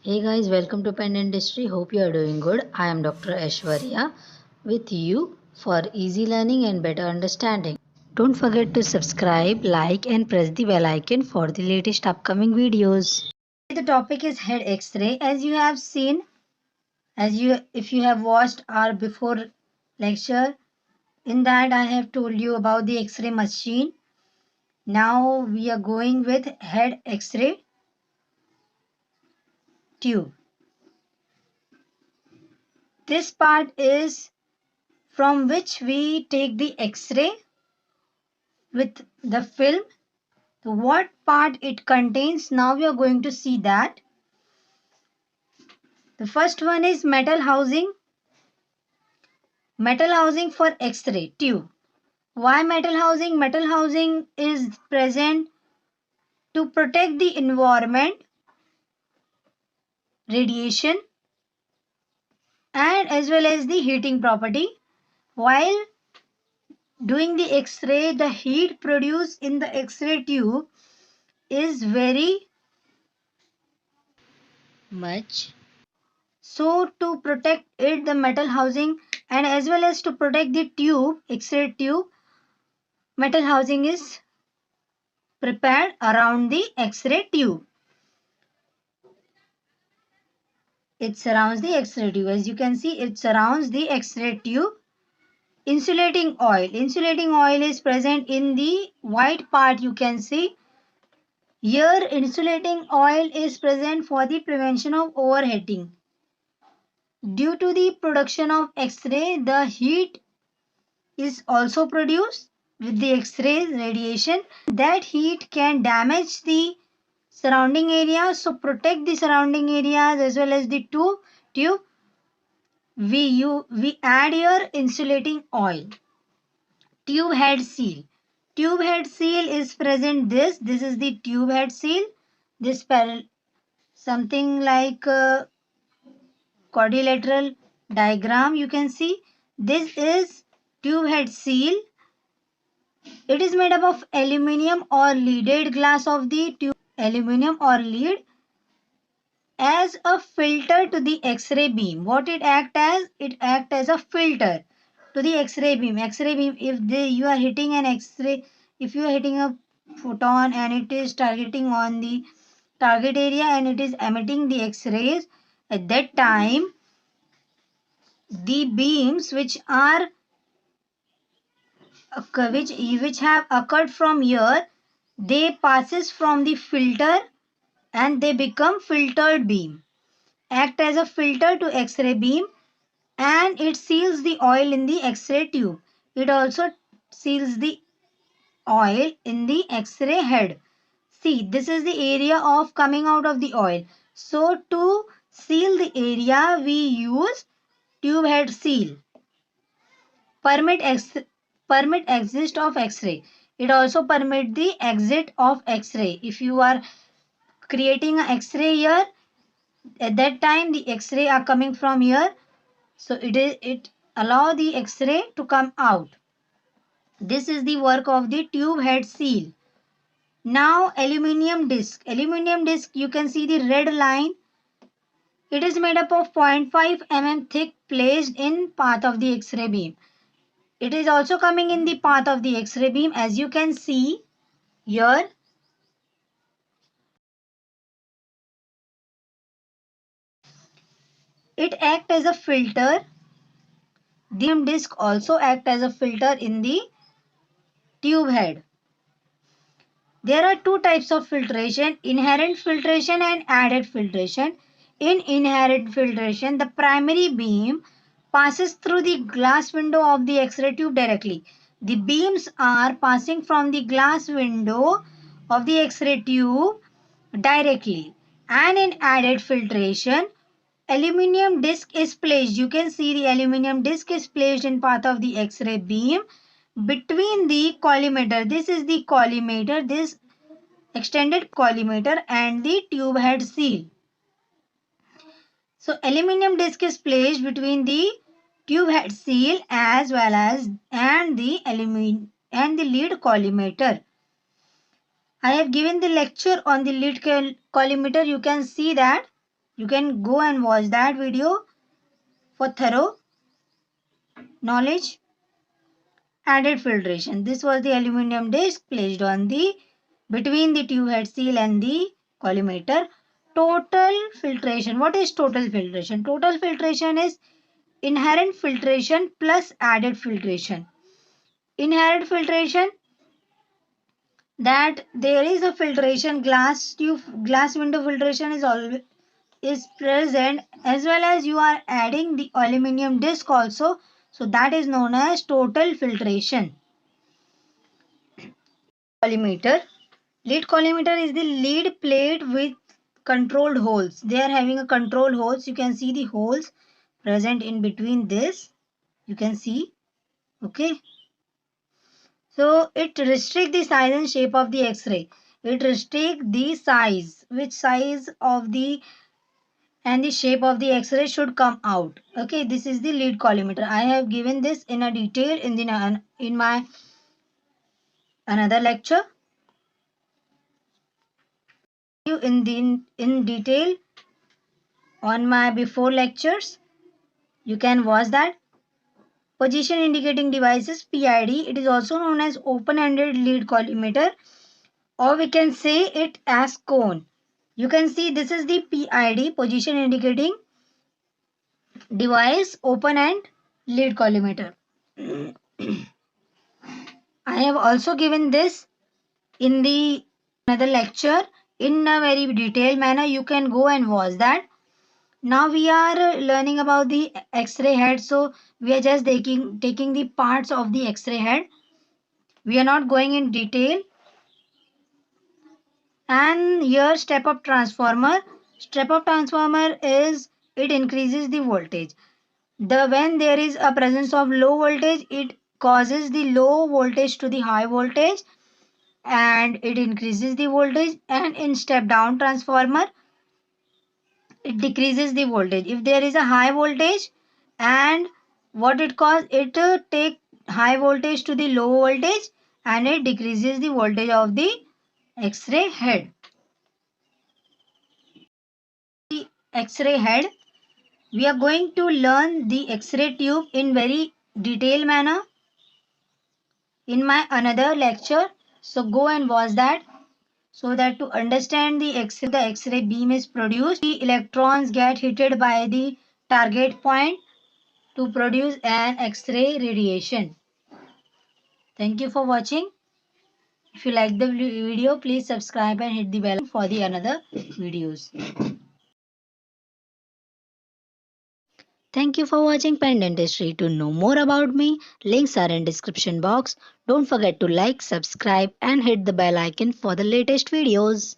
Hey guys, welcome to Pen Industry. Hope you are doing good. I am Dr. Ayshwarya with you for easy learning and better understanding. Don't forget to subscribe, like and press the bell icon for the latest upcoming videos. The topic is head X-ray. As you have seen, if you have watched our before lecture, in that I have told you about the X-ray machine. Now we are going with head X-ray tube. This part is from which we take the X-ray with the film. So what part it contains, now we are going to see that. The first one is metal housing for X-ray tube. Why metal housing? Metal housing is present to protect the environment, radiation and as well as the heating property. While doing the X-ray, the heat produced in the X-ray tube is very much. So to protect it, the metal housing and as well as to protect the tube, X-ray tube, metal housing is prepared around the X-ray tube. It surrounds the X-ray tube. As you can see, it surrounds the X-ray tube. Insulating oil. Insulating oil is present in the white part you can see. Here insulating oil is present for the prevention of overheating. Due to the production of X-ray, the heat is also produced with the X-ray radiation. That heat can damage the surrounding area. So protect the surrounding areas as well as the tube. We add here insulating oil. Tube head seal. Tube head seal is present this. This is the tube head seal. This something like quadrilateral diagram you can see. This is tube head seal. It is made up of aluminium or leaded glass of the tube. Aluminium or lead as a filter to the X-ray beam. What it act as? It act as a filter to the X-ray beam. X-ray beam, if you are hitting an X-ray, if you are hitting a photon and it is targeting on the target area and it is emitting the X-rays, at that time the beams which are which have occurred from here, they passes from the filter and they become filtered beam. Act as a filter to X-ray beam and it seals the oil in the X-ray tube. It also seals the oil in the X-ray head. See, this is the area of coming out of the oil. So to seal the area, we use tube head seal. Permit exit of X-ray. It also permit the exit of X-ray. If you are creating an X-ray here, at that time the X-ray are coming from here. So it allow the X-ray to come out. This is the work of the tube head seal. Now aluminium disc. Aluminium disc, you can see the red line. It is made up of 0.5 mm thick placed in path of the X-ray beam. It is also coming in the path of the X-ray beam as you can see here. It acts as a filter. The disc also acts as a filter in the tube head. There are two types of filtration, inherent filtration and added filtration. In inherent filtration, the primary beam passes through the glass window of the X-ray tube directly. The beams are passing from the glass window of the X-ray tube directly. And in added filtration, aluminium disc is placed. You can see the aluminium disc is placed in path of the X-ray beam between the collimator. This is the collimator, this extended collimator and the tube head seal. So aluminium disc is placed between the tube head seal as well as and the lead collimator. I have given the lecture on the lead collimator. You can see that You can go and watch that video for thorough knowledge. Added filtration. This was the aluminum disc placed on the between the tube head seal and the collimator. Total filtration. What is total filtration? Total filtration is inherent filtration plus added filtration. Inherent filtration, that there is a filtration, glass tube, glass window filtration is always is present, as well as you are adding the aluminum disc also, so that is known as total filtration. Collimator. Lead collimator is the lead plate with controlled holes. They are having a control holes. You can see the holes present in between this. You can see. Okay. So it restricts the size and shape of the X-ray. It restricts the size, which size of the and the shape of the X-ray should come out. Okay, this is the lead collimator. I have given this in a detail in my another lecture. In detail on my before lectures. You can watch that. Position indicating devices, PID. It is also known as open-ended lead collimator, or we can say it as cone. You can see this is the PID, position indicating device, open and lead collimator. I have also given this in the another lecture in a very detailed manner. You can go and watch that. Now we are learning about the X-ray head. So we are just taking the parts of the X-ray head. We are not going in detail. And here step up transformer. Step up transformer is it increases the voltage. When there is a presence of low voltage, it causes the low voltage to the high voltage and it increases the voltage. And in step down transformer, it decreases the voltage. If there is a high voltage, and what it cause, it take high voltage to the low voltage and it decreases the voltage of the X-ray head. The X-ray head, we are going to learn the X-ray tube in very detailed manner in my another lecture. So go and watch that, so that to understand the X-ray beam is produced. The electrons get hit by the target point to produce an X-ray radiation. Thank you for watching. If you like the video, please subscribe and hit the bell for the another videos. Thank you for watching Pen Dentistry. To know more about me, links are in description box. Don't forget to like, subscribe and hit the bell icon for the latest videos.